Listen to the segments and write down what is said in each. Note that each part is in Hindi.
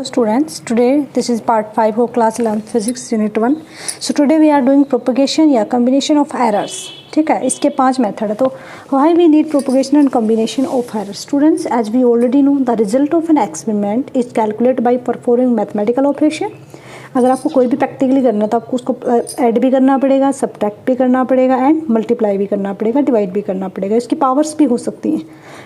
Students, today this is part 5 of class 11 physics unit 1. So today we are doing propagation या combination of errors. ठीक है, इसके 5 मेथड है. तो why we need propagation and combination of errors? Students, as we already know, the result of an experiment is calculated by performing mathematical operation. अगर आपको कोई भी प्रैक्टिकली करना है तो आपको उसको ऐड भी करना पड़ेगा, सब्ट्रैक्ट भी करना पड़ेगा एंड मल्टीप्लाई भी करना पड़ेगा, डिवाइड भी करना पड़ेगा. इसकी पावर्स भी हो सकती हैं.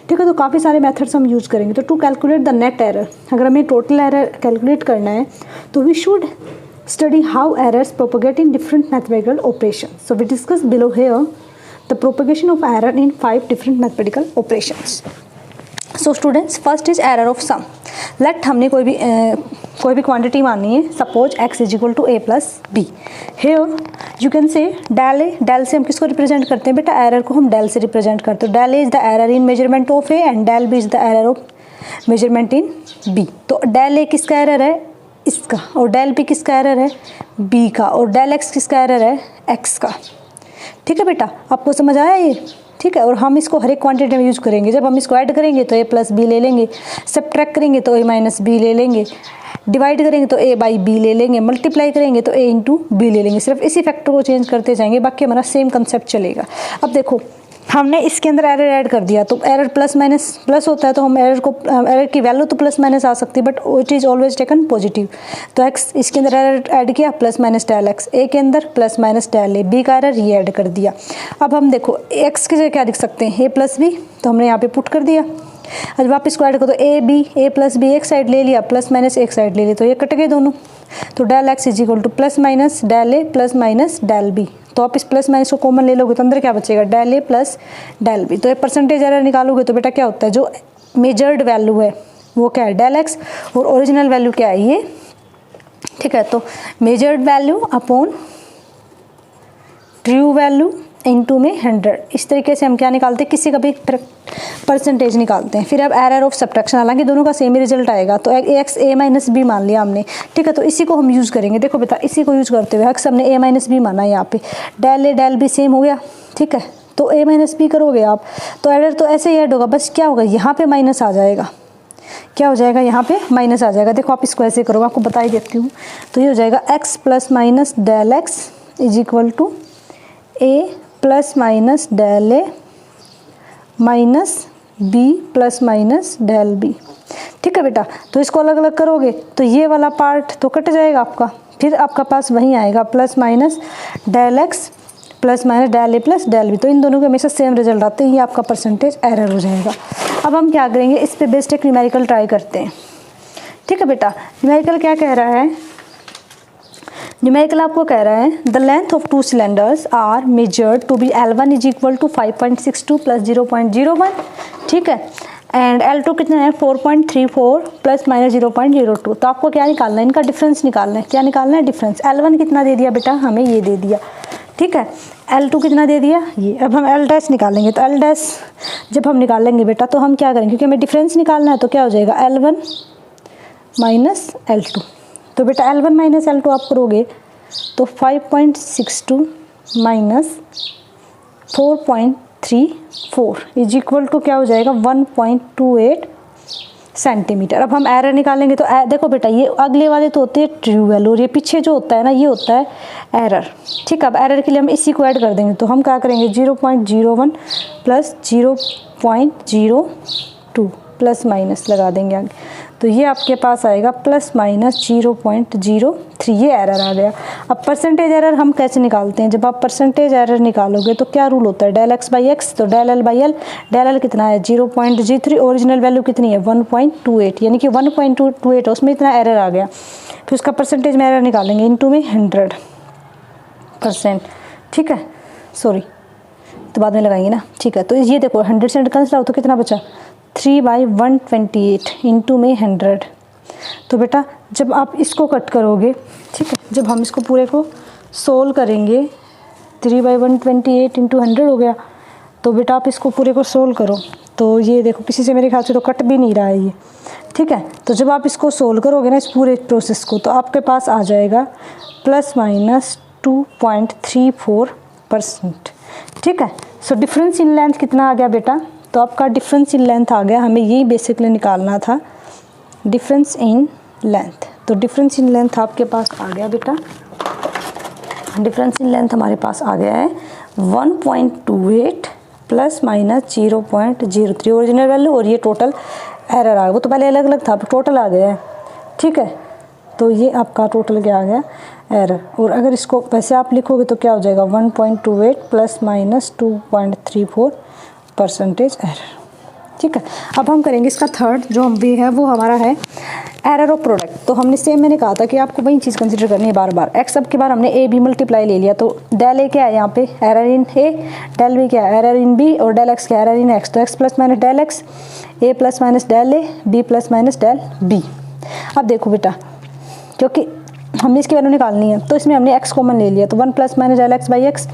ठीक है, तो काफ़ी सारे मेथड्स हम यूज़ करेंगे. तो to calculate the net error, अगर हमें टोटल एरर कैलकुलेट करना है तो we should study how errors propagate in different mathematical operations. So we discuss below here the propagation of error in 5 different mathematical operations. So students, first is error of sum. Let हमने कोई भी क्वांटिटी माननी है. Suppose x is equal to a plus B. Here you can say del A. Del से हम किसको रिप्रेजेंट करते हैं बेटा? एरर को हम डेल से रिप्रेजेंट करते हैं. Del A is the error in measurement of A and del B is the error of measurement in B. तो डेल ए किसका एरर है? इसका. और डेल बी किसका एरर है? बी का. और डेल एक्स किसका एरर है? एक्स का. ठीक है बेटा, आपको समझ आया ये? ठीक है, और हम इसको हर एक क्वांटिटी में यूज़ करेंगे. जब हम इसको ऐड करेंगे तो ए प्लस बी ले लेंगे, सब्ट्रैक्ट करेंगे तो ए माइनस बी ले लेंगे, डिवाइड करेंगे तो ए बाई बी ले लेंगे, मल्टीप्लाई करेंगे तो ए इंटू बी ले लेंगे. सिर्फ इसी फैक्टर को चेंज करते जाएंगे, बाकी हमारा सेम कंसेप्ट चलेगा. अब देखो, हमने इसके अंदर एरर ऐड कर दिया तो एरर प्लस माइनस प्लस होता है, तो हम एरर की वैल्यू तो प्लस माइनस आ सकती है, but it is always taken positive. तो एक्स इसके अंदर एरर ऐड किया प्लस माइनस डेल एक्स, ए के अंदर plus minus del a, B का एरर ये ऐड कर दिया. अब हम देखो एक्स की जगह क्या लिख सकते हैं? ए प्लस बी. तो हमने यहाँ पे पुट कर दिया. अब वापस इसको ऐड करो तो ए प्लस बी एक साइड ले लिया, प्लस माइनस एक साइड ले लिया, तो ये कट गए दोनों. तो del X is equal to plus minus del A plus minus del B. तो आप इस प्लस माइनस को कॉमन ले लोगे तो अंदर क्या बचेगा? Del A plus del B. तो ये परसेंटेज एरर निकालोगे तो बेटा क्या होता है? जो मेजर्ड वैल्यू है वो क्या है? Del X. और ओरिजिनल वैल्यू क्या है? ये. ठीक है, तो measured value upon true value into में 100. इस तरीके से हम क्या निकालते हैं? किसी का भी परसेंटेज निकालते हैं. फिर अब एरर ऑफ सब्ट्रैक्शन, हालांकि दोनों का सेम ही रिजल्ट आएगा. तो एक्स ए माइनस बी मान लिया हमने. ठीक है, तो इसी को हम यूज़ करेंगे. देखो बेटा, इसी को यूज़ करते हुए एक्स हमने ए माइनस बी माना. यहाँ पे del A del B same हो गया. ठीक है, तो ए माइनस बी करोगे आप तो एरर तो ऐसे ही ऐड होगा, बस क्या होगा? यहाँ पे माइनस आ जाएगा. क्या हो जाएगा? यहाँ पे माइनस आ जाएगा. देखो आप इसको ऐसे करोगे, आपको बता ही देती हूँ. तो ये हो जाएगा X plus minus del X is equal to A plus minus del A minus B plus minus del B. ठीक है बेटा, तो इसको अलग अलग करोगे तो ये वाला पार्ट तो कट जाएगा आपका. फिर आपका पास वहीं आएगा plus minus del x plus minus del ए प्लस डेल बी. तो इन दोनों के हमेशा सेम रिजल्ट आते हैं. ये आपका परसेंटेज एरर हो जाएगा. अब हम क्या करेंगे? इस पे बेस्ड एक न्यूमेरिकल ट्राई करते हैं. ठीक है बेटा, न्यूमेरिकल क्या कह रहा है? न्यूमेरिकल आपको कह रहा है the length of 2 cylinders are measured to be L1 is equal to 5.62 plus 0.01. ठीक है, एंड L2 कितना है? 4.34 प्लस माइनस 0.02. तो आपको क्या निकालना है? इनका डिफरेंस निकालना है. क्या निकालना है? डिफरेंस. L1 कितना दे दिया बेटा? हमें ये दे दिया. ठीक है, L2 कितना दे दिया? ये. अब हम L डैश निकालेंगे. तो L डैश जब हम निकालेंगे बेटा तो हम क्या करेंगे? क्योंकि हमें डिफरेंस निकालना है, तो क्या हो जाएगा? L1 minus L2. तो बेटा L1 माइनस L2 आप करोगे तो 5.62 माइनस 4.34 इज इक्वल टू क्या हो जाएगा? 1.28 सेंटीमीटर. अब हम एरर निकालेंगे तो देखो बेटा, ये अगले वाले तो होते हैं ट्रू वैल्यू और ये पीछे जो होता है ना, ये होता है एरर. ठीक है, अब एरर के लिए हम इसी को ऐड कर देंगे. तो हम क्या करेंगे? 0.01 प्लस 0.02 प्लस माइनस लगा देंगे आगे. तो ये आपके पास आएगा प्लस माइनस 0.03. ये एरर आ गया. अब परसेंटेज एरर हम कैसे निकालते हैं? जब आप परसेंटेज एरर निकालोगे तो क्या रूल होता है? Del x by x. तो del L by L. Del l कितना है? 0.03. ओरिजिनल वैल्यू कितनी है? 1.28. यानी कि 1.28 उसमें इतना एरर आ गया. फिर उसका परसेंटेज में एरर निकालेंगे इनटू में 100%. ठीक है, सॉरी तो बाद में लगाएंगे ना. ठीक है, तो ये देखो 100 से कैंसिल आउट तो कितना बचा? 3/128 इंटू में 100. तो बेटा जब आप इसको कट करोगे, ठीक है, जब हम इसको पूरे को सोल्व करेंगे 3/128 इंटू 100 हो गया. तो बेटा आप इसको पूरे को सोल्व करो तो ये देखो किसी से मेरे ख्याल से तो कट भी नहीं रहा है ये. ठीक है, तो जब आप इसको सोल्व करोगे ना इस पूरे प्रोसेस को, तो आपके पास आ जाएगा प्लस माइनस 2.34%. ठीक है, सो डिफरेंस इन लेंथ कितना आ गया बेटा? तो आपका डिफरेंस इन लेंथ आ गया. हमें यही बेसिकली निकालना था, डिफरेंस इन लेंथ। तो डिफरेंस इन लेंथ आपके पास आ गया बेटा, डिफरेंस इन लेंथ हमारे पास आ गया है 1.28 प्लस माइनस 0.03 ओरिजिनल वैल्यू, और ये टोटल एरर आ गया। वो तो पहले अलग अलग था, टोटल आ गया है, ठीक है। तो ये आपका टोटल क्या आ गया, एरर। और अगर इसको वैसे आप लिखोगे तो क्या हो जाएगा 1.28 प्लस माइनस 2.34% एरर, ठीक है। अब हम करेंगे इसका थर्ड जो हम भी है, वो हमारा है एरर ऑफ प्रोडक्ट। तो हमने सेम मैंने कहा था कि आपको वही चीज़ कंसीडर करनी है बार बार। एक्स अब की बार हमने ए बी मल्टीप्लाई ले लिया, तो डेल ए क्या है यहाँ पे, error in a, del b क्या है, एरर इन बी, और डेल एक्स क्या है, एरर इन एक्स। तो x plus minus del x, a plus minus del a, b plus minus del b. अब देखो बेटा, क्योंकि हमने इसकी वैल्यू निकालनी है तो इसमें हमने एक्स कॉमन ले लिया, तो 1 plus minus del x by X.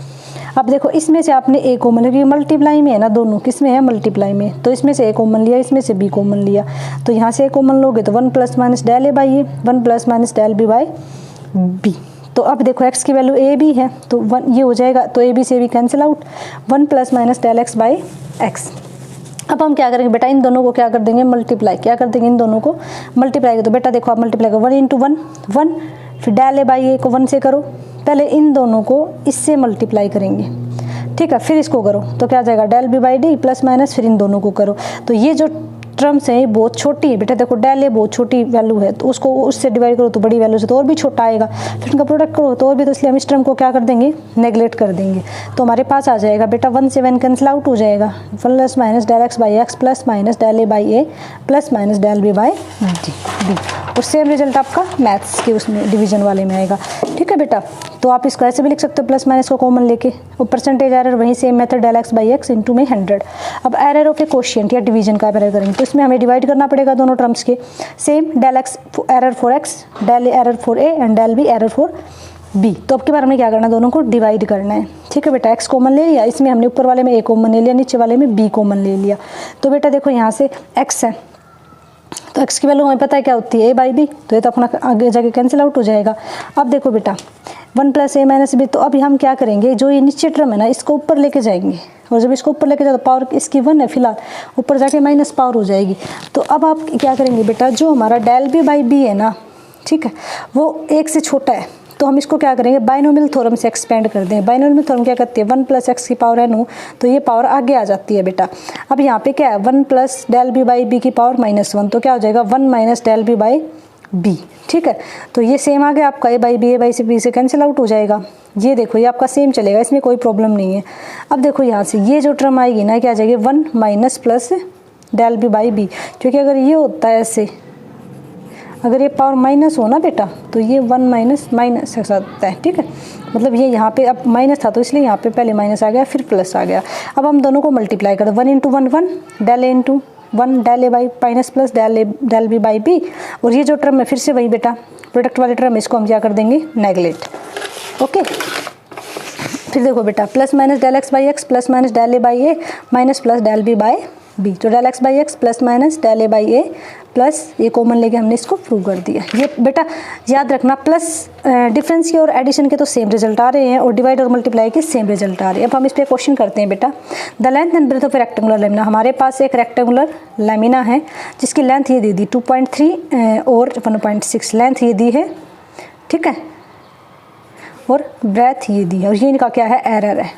अब देखो इसमें से आपने ए कॉमन, क्योंकि मल्टीप्लाई में है ना, दोनों किस में है, मल्टीप्लाई में, तो इसमें से ए कॉमन लिया, इसमें से बी कॉमन लिया, तो यहाँ से ए कॉमन लोगे तो 1 plus minus del A by A, 1 plus minus del B by B. तो अब देखो एक्स की वैल्यू ए बी है, तो 1 ये हो जाएगा, तो ए बी से B cancel out, 1 plus minus del x by X. अब हम क्या करेंगे बेटा, इन दोनों को क्या कर देंगे, मल्टीप्लाई। क्या कर देंगे, इन दोनों को मल्टीप्लाई। तो बेटा देखो आप मल्टीप्लाई करो, 1 इंटू 1 1, फिर डेल ए बाई ए को 1 से करो, पहले इन दोनों को इससे मल्टीप्लाई करेंगे, ठीक है, फिर इसको करो तो क्या आ जाएगा, del B by D plus minus, फिर इन दोनों को करो। तो ये जो टर्म्स हैं ये बहुत छोटी है बेटा, देखो डेल ए बहुत छोटी वैल्यू है, तो उसको उससे डिवाइड करो तो बड़ी वैल्यू से तो और भी छोटा आएगा, फिर उनका प्रोडक्ट करो तो और भी, तो इसलिए हम इस टर्म को क्या कर देंगे, नेगलेक्ट कर देंगे। तो हमारे पास आ जाएगा बेटा 1 से 1 कैंसिल आउट हो जाएगा, plus minus del x by x plus minus del A by A plus minus del B by D. और सेम रिजल्ट आपका मैथ्स के उसमें डिवीजन वाले में आएगा, ठीक है बेटा। तो आप इसको ऐसे भी लिख सकते हो, प्लस माइनस को कॉमन लेके, और परसेंटेज एरर वहीं same method del x by X into में 100। अब एरर ऑफ ए क्वोशिएंट या डिवीजन का एरर करेंगे तो इसमें हमें डिवाइड करना पड़ेगा दोनों टर्म्स के, same del X error for X, del error for A and del B error for B. तो अब की बार हमने क्या करना है, दोनों को डिवाइड करना है, ठीक है बेटा। एक्स कॉमन ले लिया, इसमें हमने ऊपर वाले में ए कॉमन ले लिया, नीचे वाले में बी कॉमन ले लिया। तो बेटा देखो यहाँ से एक्स है, तो एक्स की वैल्यू हमें पता है क्या होती है, ए बाई बी, तो ये तो अपना आगे जाके कैंसिल आउट हो जाएगा। अब देखो बेटा 1 प्लस ए माइनस बी, तो अब हम क्या करेंगे, जो ये नीचे टर्म है ना इसको ऊपर लेके जाएंगे, और जब इसको ऊपर लेके जाओ तो पावर इसकी 1 है फिलहाल, ऊपर जाके माइनस पावर हो जाएगी। तो अब आप क्या करेंगे बेटा, जो हमारा डेल बी बाई बी है ना, ठीक है, वो 1 से छोटा है, तो हम इसको क्या करेंगे, बाइनोमियल थ्योरम से एक्सपेंड कर दें। बाइनोमियल थ्योरम क्या करती है, 1 प्लस एक्स की पावर एन हो, तो ये पावर आगे आ जाती है बेटा। अब यहाँ पे क्या है, 1 plus del B by B की पावर -1, तो क्या हो जाएगा 1 minus del B by B, ठीक है। तो ये सेम आ गया आपका, ए बाई से बी से कैंसिल आउट हो जाएगा। ये देखो ये आपका सेम चलेगा, इसमें कोई प्रॉब्लम नहीं है। अब देखो यहाँ से ये जो टर्म आएगी ना, क्या आ जाएगी 1 minus plus del B by B, क्योंकि अगर ये होता है ऐसे, अगर ये पावर माइनस हो ना बेटा, तो ये 1 माइनस माइनस के साथ होता है, ठीक है। मतलब ये यहाँ पे अब माइनस था तो इसलिए यहाँ पे पहले माइनस आ गया फिर प्लस आ गया। अब हम दोनों को मल्टीप्लाई कर दो, 1 into 1 1, del A into 1 del A by minus plus del B by B, और ये जो टर्म है फिर से वही बेटा प्रोडक्ट वाले टर्म, इसको हम क्या कर देंगे, नेगलेक्ट, ओके। फिर देखो बेटा plus minus del x by x plus minus del A by A minus plus del B by B, तो del x by x plus minus del A by A plus ये कॉमन लेके हमने इसको प्रूव कर दिया। ये बेटा याद रखना, प्लस डिफरेंस के और एडिशन के तो सेम रिजल्ट आ रहे हैं, और डिवाइड और मल्टीप्लाई के सेम रिजल्ट आ रहे हैं। अब हम इस पर क्वेश्चन करते हैं बेटा, the length and breadth of rectangular lamina. हमारे पास एक रेक्टेंगुलर लेमिना है जिसकी लेंथ ये दे दी 2.3 और 1.6 लेंथ ये दी है, ठीक है, और ब्रेथ ये दी है, और ये इनका क्या है, एरर है,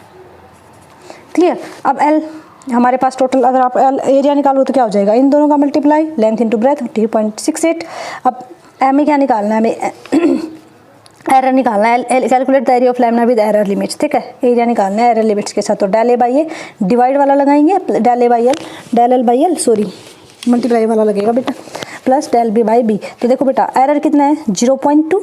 क्लियर। अब एल हमारे पास टोटल, अगर आप एरिया निकालो तो क्या हो जाएगा, इन दोनों का मल्टीप्लाई, लेंथ इंटू ब्रेथ 3.68। अब एम में क्या निकालना है, हमें एरर निकालना है, calculate the area of lamina with error limits, ठीक है, एरिया निकालना है एरर लिमिट्स के साथ। तो del A by A divide वाला लगाएंगे, del A by L, del L by L sorry multiply वाला लगेगा बेटा, plus del B by B. तो देखो बेटा एरर कितना है 0.2,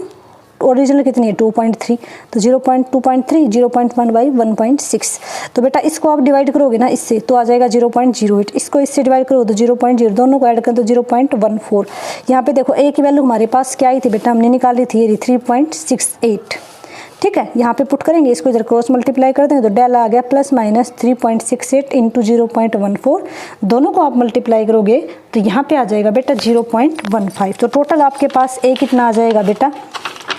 ओरिजिनल कितनी है 2.3, तो 0.2.3 0.1 बाई 1.6। तो बेटा इसको आप डिवाइड करोगे ना इससे तो आ जाएगा 0.08, इसको इससे डिवाइड करो तो 0.0, दोनों को ऐड करें तो 0.14। यहाँ पे देखो ए की वैल्यू हमारे पास क्या आई थी बेटा, हमने निकाली थी 3.68, ठीक है। यहाँ पे पुट करेंगे, इसको इधर क्रॉस मल्टीप्लाई कर देंगे तो डेल आ गया प्लस माइनस 3.68 इंटू 0.14, दोनों को आप मल्टीप्लाई करोगे तो यहाँ पे आ जाएगा बेटा 0.15। तो टोटल आपके पास ए कितना आ जाएगा बेटा,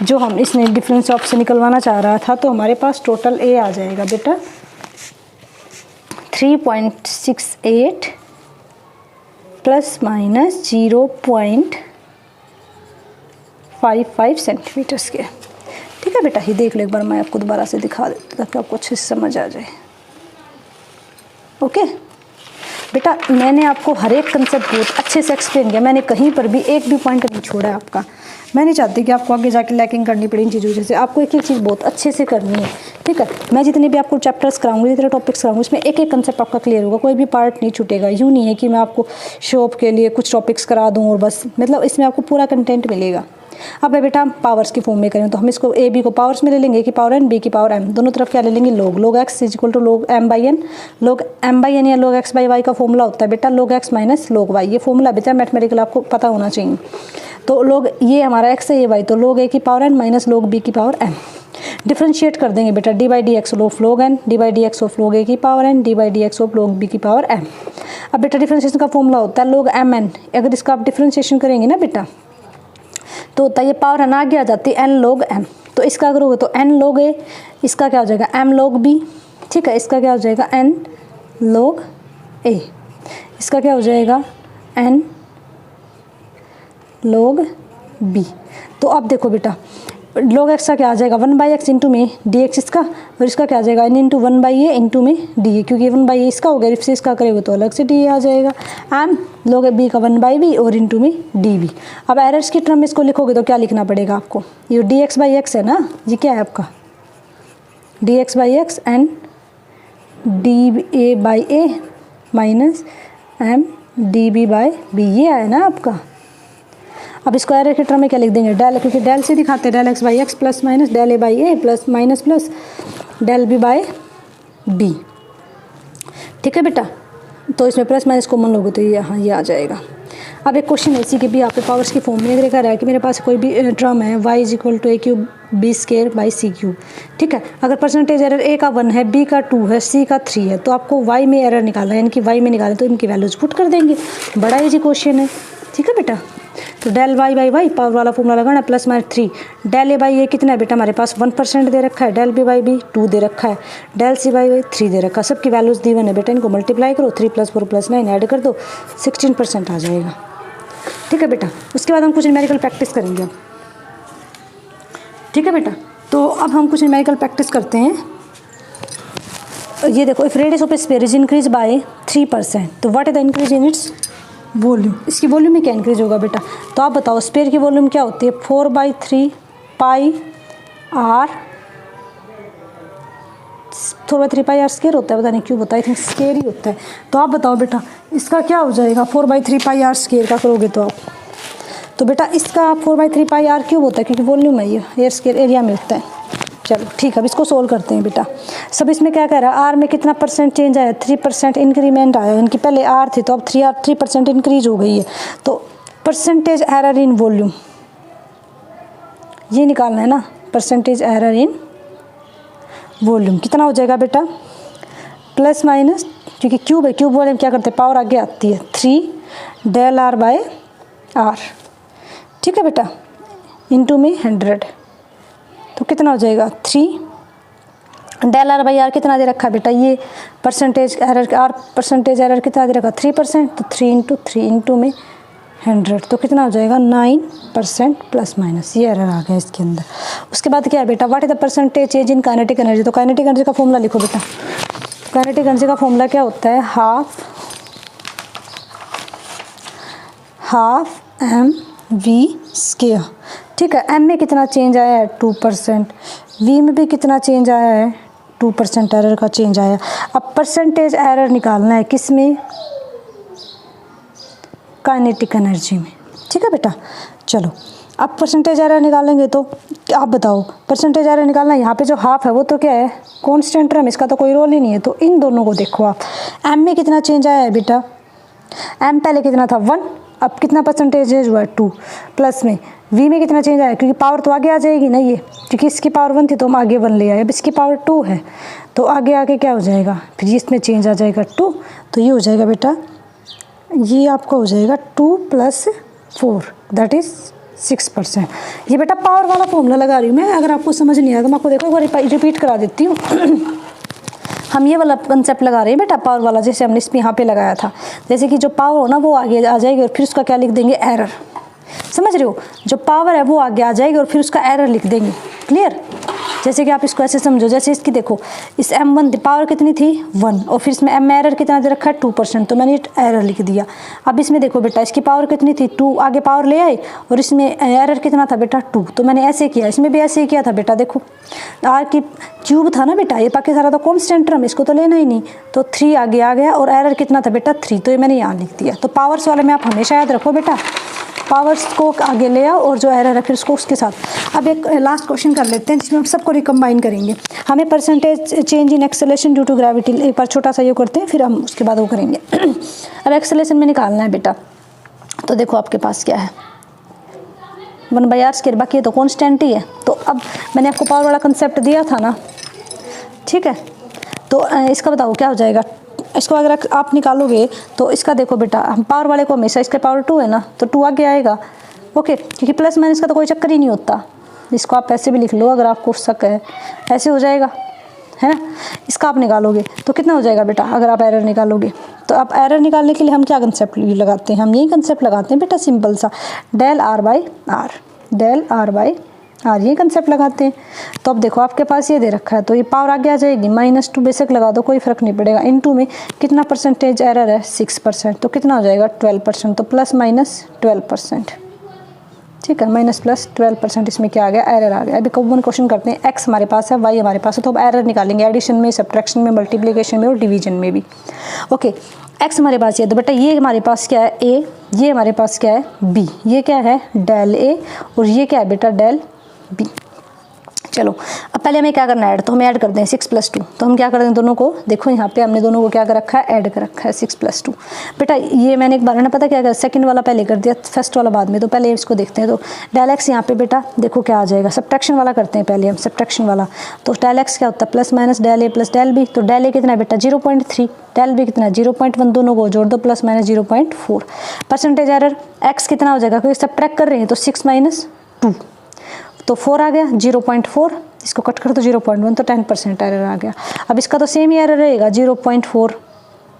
जो हम इसने डिफरेंस ऑफ से निकलवाना चाह रहा था, तो हमारे पास टोटल ए आ जाएगा बेटा 3.68 प्लस माइनस 0.14 0.55 सेंटीमीटर्स के। ठीक है बेटा, ये देख लो एक बार, मैं आपको दोबारा से दिखा देती हूँ ताकि आपको अच्छे से समझ आ जाए। ओके बेटा, मैंने आपको हर एक कंसेप्ट बहुत अच्छे से एक्सप्लेन किया, मैंने कहीं पर भी एक भी पॉइंट नहीं छोड़ा है आपका। मैं नहीं चाहती कि आपको आगे जाके लैकिंग करनी पड़े इन चीज़ों से, आपको एक एक चीज़ बहुत अच्छे से करनी है। ठीक है, मैं जितने भी आपको चैप्टर्स कराऊंगी, जितने टॉपिक्स कराऊंगी, उसमें एक एक कंसेप्ट आपका क्लियर होगा, कोई भी पार्ट नहीं छूटेगा। यूँ नहीं है कि मैं आपको शॉप के लिए कुछ टॉपिक्स करा दूँ और बस, मतलब इसमें आपको पूरा कंटेंट मिलेगा। अब बेटा हम पावर्स की फॉर्म में करें तो हम इसको ए बी को पावर्स में ले लेंगे, ए की पावर एन, बी की पावर एम, दोनों तरफ क्या ले लेंगे log. Log X is equal to log M by N. Log M by N या लॉग एक्स बाई वाई का फॉर्मूला होता है बेटा log X minus log Y. ये फॉर्मूला बेटा मैथमेटिकल आपको पता होना चाहिए। तो लॉग ये हमारा एक्स है, ये वाई, तो लॉग ए की power n minus log b की पावर एम। डिफ्रेंशिएट कर देंगे बेटा d by d x of log n, d by d x of log a की power n, d by d x of log b की पावर एम। अब बेटा डिफ्रेंशिएशन का फॉर्मूला होता है लॉग एम एन। अगर इसका आप डिफ्रेंशिएशन करेंगे ना बेटा तो होता है ये पावर एन आगे आ जाती है एन लॉग एम। तो इसका करोगे तो एन लॉग ए, इसका क्या हो जाएगा एम लॉग बी। ठीक है, इसका क्या हो जाएगा एन लॉग ए, इसका क्या हो जाएगा एन लॉग बी। तो अब देखो बेटा लॉग एक्स का क्या आ जाएगा 1/x इंटू में डी एक्स इसका, और इसका क्या आ जाएगा एन इंटू 1/a इंटू में डी ए, क्योंकि 1/a इसका हो गया, इफ से इसका करेगा तो अलग से डी ए आ जाएगा। एम लॉग बी का 1/b और इंटू में डी बी। अब एरर्स की टर्म में इसको लिखोगे तो क्या लिखना पड़ेगा आपको, ये डी एक्स बाई एक्स है ना, ये क्या है आपका D X by X and D A by A minus M D B by B, ये आया ना आपका। अब इसको एरर के टर्म में क्या लिख देंगे डेल, क्योंकि डेल से दिखाते हैं del x by x plus minus del A by A plus minus plus del B by B. ठीक है बेटा, तो इसमें प्लस माइनस कॉमन लोगे तो ये यहाँ ये आ जाएगा। अब एक क्वेश्चन ऐसी कि भी यहाँ पे पावर्स की फॉर्म में कह रहा है कि मेरे पास कोई भी टर्म है y is equal to A cube B square by C cube. ठीक है, अगर परसेंटेज एरर a का 1 है, b का 2 है, c का 3 है, तो आपको y में एरर निकालना है, यानी कि y में निकालें तो इनकी वैल्यूज पुट कर देंगे। बड़ा इजी क्वेश्चन है। ठीक है बेटा, तो del y by y power वाला फॉर्मूला लगाना plus minus 3। Del A by a कितना है बेटा हमारे पास 1% दे रखा है, डेल बी बाई बी 2 दे रखा है, डेल सी बाई वाई 3 दे रखा है, सबकी वैल्यूज दी हुई है बेटा, इनको मल्टीप्लाई करो 3 + 4 + 9 ऐड कर दो 16% आ जाएगा। ठीक है बेटा, उसके बाद हम कुछ न्यूमेरिकल प्रैक्टिस करेंगे। ठीक है बेटा, तो अब हम कुछ न्यूमेरिकल प्रैक्टिस करते हैं। ये देखो if radius of A sphere is increase by 3%, तो what is the increase in its volume. इसकी वॉल्यूम में क्या इंक्रीज होगा बेटा, तो आप बताओ स्फीयर की वॉल्यूम क्या होती है 4/3 पाई आर, 4/3 पाई आर स्केयर होता है, पता नहीं क्यों होता है, आई थिंक स्केयर ही होता है। तो आप बताओ बेटा इसका क्या हो जाएगा 4/3 पाई आर स्केयर का करोगे तो आप, तो बेटा इसका 4/3 पाई आर क्यूब होता है, क्योंकि वॉल्यूम है ये एयर स्केयर एरिया में होता है। चलो ठीक है, अब इसको सोल्व करते हैं बेटा। सब इसमें क्या कह रहा है आर में कितना परसेंट चेंज आया 3% इंक्रीमेंट आया, इनकी पहले आर थी तो अब 3% इंक्रीज हो गई है। तो परसेंटेज एरर इन वॉल्यूम ये निकालना है ना, परसेंटेज एरर इन वॉल्यूम कितना हो जाएगा बेटा प्लस माइनस, क्योंकि क्यूब है, क्यूब वॉल्यूम क्या करते हैं पावर आगे आती है 3 डेल आर बाय आर। ठीक है बेटा, इंटू में 100, तो कितना हो जाएगा 3 डेल आर बाई आर कितना दे रखा है बेटा, ये परसेंटेज एरर आर परसेंटेज एरर कितना दे रखा 3%, तो 3 × 3 इंटू में 100, तो कितना हो जाएगा 9% प्लस माइनस, ये एरर आ गया इसके अंदर। उसके बाद क्या है बेटा what is the percentage change in kinetic energy, तो काइनेटिक एनर्जी का फॉर्मूला लिखो बेटा। काइनेटिक एनर्जी का फॉर्मूला क्या होता है हाफ एम वी स्केयर। ठीक है, एम में कितना चेंज आया है 2%, वी में भी कितना चेंज आया है 2% एरर का चेंज आया। अब परसेंटेज एरर निकालना है किस में काइनेटिक एनर्जी में। ठीक है बेटा, चलो अब परसेंटेज एरर निकालेंगे तो आप बताओ परसेंटेज एरर निकालना है, यहाँ पे जो हाफ है वो तो क्या है कांस्टेंट टर्म, इसका तो कोई रोल ही नहीं है। तो इन दोनों को देखो आप, एम में कितना चेंज आया है बेटा, एम पहले कितना था 1, अब कितना परसेंटेज हुआ है 2, प्लस में वी में कितना चेंज आया, क्योंकि पावर तो आगे आ जाएगी ना ये, क्योंकि इसकी पावर 1 थी तो हम आगे 1 ले आए, अब इसकी पावर 2 है तो आगे आगे क्या हो जाएगा फिर इसमें चेंज आ जाएगा 2, तो ये हो जाएगा बेटा ये आपका हो जाएगा 2 + 4 दैट इज़ 6%। ये बेटा पावर वाला फॉर्मूला लगा रही हूँ मैं, अगर आपको समझ नहीं आएगा मैं आपको देखो एक बार रिपीट करा देती हूँ। हम ये वाला कंसेप्ट लगा रहे हैं बेटा पावर वाला, जैसे हमने इसमें यहाँ पे लगाया था, जैसे कि जो पावर हो ना वो आगे आ जाएगी और फिर उसका क्या लिख देंगे एरर। समझ रहे हो, जो पावर है वो आगे आ जाएगी और फिर उसका एरर लिख देंगे। क्लियर? जैसे कि आप इसको ऐसे समझो, जैसे इसकी देखो, इस m1 पावर कितनी थी 1 और फिर इसमें m एरर कितना दे रखा है 2%, तो मैंने एरर लिख दिया। अब इसमें देखो बेटा, इसकी पावर कितनी थी 2, आगे पावर ले आए और इसमें एरर कितना था बेटा 2, तो मैंने ऐसे किया, इसमें भी ऐसे ही किया था बेटा। देखो आर की क्यूब था ना बेटा, ये बाकी सारा तो कॉन्स्टेंट टर्म, इसको तो लेना ही नहीं, तो 3 आगे आ गया और एरर कितना था बेटा 3, तो ये मैंने यहाँ लिख दिया। तो पावर्स वाले में आप हमेशा याद रखो बेटा, पावर्स को आगे ले आओ और जो एरर है फिर उसको उसके साथ। अब एक लास्ट क्वेश्चन कर लेते हैं जिसमें हम सबको रिकम्बाइन करेंगे। हमें percentage change in acceleration due to gravity, एक बार छोटा सा ये करते हैं फिर हम उसके बाद वो करेंगे। अब एक्सेलरेशन में निकालना है बेटा, तो देखो आपके पास क्या है 1/r², बाकी ये तो कॉन्स्टेंट ही है। तो अब मैंने आपको पावर वाला कंसेप्ट दिया था ना, ठीक है, तो इसका बताओ क्या हो जाएगा। इसको अगर आप निकालोगे तो इसका देखो बेटा, हम पावर वाले को हमेशा, इसके पावर 2 है ना तो 2 आगे आएगा, ओके, क्योंकि प्लस माइनस का तो कोई चक्कर ही नहीं होता। इसको आप ऐसे भी लिख लो अगर आपको शक है, ऐसे हो जाएगा, है ना। इसका आप निकालोगे तो कितना हो जाएगा बेटा, अगर आप एरर निकालोगे तो आप एरर निकालने के लिए हम क्या कंसेप्ट लगाते हैं, हम यही कंसेप्ट लगाते हैं बेटा, सिंपल सा डेल r/r, डेल r/r, ये कंसेप्ट लगाते हैं। तो अब देखो आपके पास ये दे रखा है तो ये पावर आगे आ जाएगी, -2 बेशक लगा दो कोई फ़र्क नहीं पड़ेगा। इनटू में कितना परसेंटेज एरर है 6%, तो कितना हो जाएगा 12%, तो ±12%, ठीक है, -+12%। इसमें क्या आ गया, एरर आ गया। अभी कॉमन क्वेश्चन करते हैं, x हमारे पास है, y हमारे पास है, तो अब एरर निकालेंगे एडिशन में, सब्ट्रैक्शन में, मल्टीप्लिकेशन में और डिवीजन में भी। ओके, x हमारे पास ये, तो बेटा ये हमारे पास क्या है a, ये हमारे पास क्या है b, ये क्या है डेल a और ये क्या है बेटा डेल b। चलो अब पहले हमें क्या करना है ऐड, तो हम ऐड कर दें 6 + 2, तो हम क्या कर दें दोनों को, देखो यहाँ पे हमने दोनों को क्या कर रखा है, ऐड कर रखा है 6 + 2। बेटा ये मैंने एक बार है ना पता क्या कर, सेकंड वाला पहले कर दिया, फर्स्ट वाला बाद में, तो पहले इसको देखते हैं। तो डेल एक्स यहाँ पे बेटा देखो क्या आ जाएगा, सब्ट्रैक्शन वाला करते हैं पहले हम, सब्ट्रैक्शन वाला। तो डेल एक्स क्या होता है +- डेल a + डेल b, तो डेल a कितना है बेटा 0.3, डेल b कितना है 0.1, दोनों को जोड़ दो +-0.4। परसेंटेज एरर x कितना हो जाएगा, क्योंकि सब्ट्रैक्ट कर रहे हैं तो 6 - 2, तो 4 आ गया, 0.4, इसको कट कर दो 0.1, तो 10% एरर आ गया। अब इसका तो सेम ही एरर रहेगा 0.4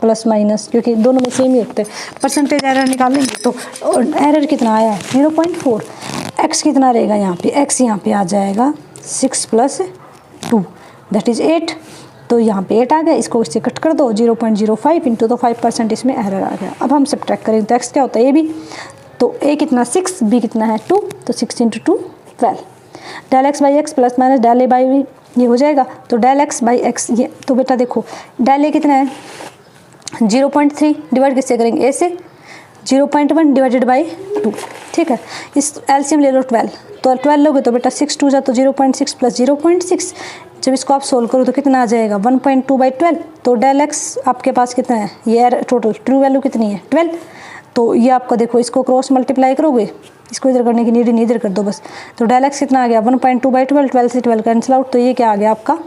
±, क्योंकि दोनों में सेम ही होते हैं। परसेंटेज एरर निकालेंगे तो एरर कितना आया है 0.4, x कितना रहेगा यहाँ पे, x यहाँ पे आ जाएगा 6 + 2 दैट इज़ 8, तो यहाँ पे 8 आ गया, इसको इससे कट कर दो 0.05 इंटू, तो 5% इसमें एरर आ गया। अब हम सब्ट्रैक्ट करेंगे तो x क्या होता है a b, तो a कितना 6, b कितना है 2, तो 6 × 2 12, डेल x/x ± डेल a/b ये हो जाएगा। तो डेल x/x ये, तो बेटा देखो डेल a कितना है 0.3, डिवाइड किससे करेंगे a से, 0.1 डिवाइडेड बाई 2, ठीक है। इस एलसीएम ले लो 12, तो 12 लोगे तो बेटा 6 2 जा तो 0.6 + 0.6, जब इसको आप सोल्व करो तो कितना आ जाएगा 1.2/12। तो डेल x आपके पास कितना है, ये टोटल ट्रू वैल्यू कितनी है 12, तो ये आपका देखो इसको क्रॉस मल्टीप्लाई करोगे, इसको इधर करने की नीड नहीं, इधर कर दो बस। तो डेल एक्स कितना आ गया 1.2/12, 12 से 12 कैंसिल आउट, तो ये क्या आ गया आपका,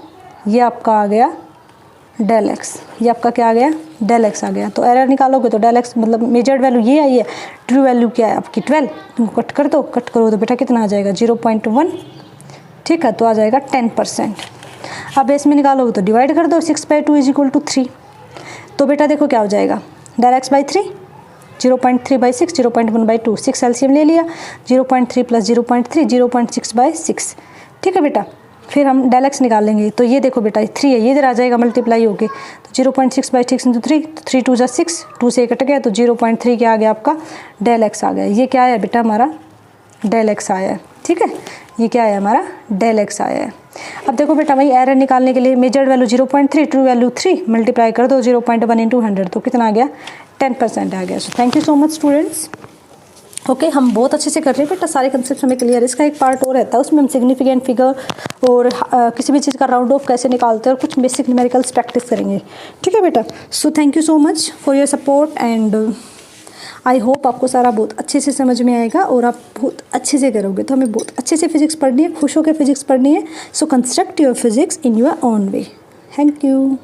ये आपका आ गया डेल एक्स, ये आपका क्या आ गया डेल एक्स आ गया। तो एरर निकालोगे तो डेल एक्स मतलब मेजर्ड वैल्यू ये आई है, ट्रू वैल्यू क्या है आपकी 12, तुमको कट कर दो, कट करो तो बेटा कितना आ जाएगा 0.1, ठीक है, तो आ जाएगा 10%। अब इसमें निकालोगे तो डिवाइड कर दो 6/2 = 3, तो बेटा देखो क्या हो जाएगा डेल x/3 0.3/6, 0.1/2, 6 एलसीएम ले लिया, 0.3 + 0.3 0.6/6, ठीक है बेटा। फिर हम डेल एक्स निकालेंगे, तो ये देखो बेटा 3 है, ये इधर आ जाएगा मल्टीप्लाई होके, तो 0.6/6 × 3, तो 3 2 = 6, 2 से कट गया, तो 0.3 क्या आ गया आपका डेल एक्स आ गया। ये क्या आया बेटा हमारा डेल एक्स आया है, ठीक है, ये क्या है हमारा डेल एक्स आया है। अब देखो बेटा वही एरर निकालने के लिए measured value 0.3, true value 3, multiply कर दो 0.1 × 100, तो कितना आ गया 10% आ गया। So thank you so much students. Okay, हम बहुत अच्छे से कर रहे हैं बेटा, सारे कंसेप्ट हमें क्लियर है। इसका एक पार्ट और रहता है, उसमें हम सिग्निफिकेंट फिगर और किसी भी चीज़ का राउंड ऑफ कैसे निकालते हैं और कुछ बेसिक न्यूमेरिकल्स प्रैक्टिस करेंगे, ठीक है बेटा। So thank you so much for your support and I hope आपको सारा बहुत अच्छे से समझ में आएगा और आप बहुत अच्छे से करोगे। तो हमें बहुत अच्छे से फिजिक्स पढ़नी है, खुश होकर फिजिक्स पढ़नी है। So construct your physics in your own way. Thank you.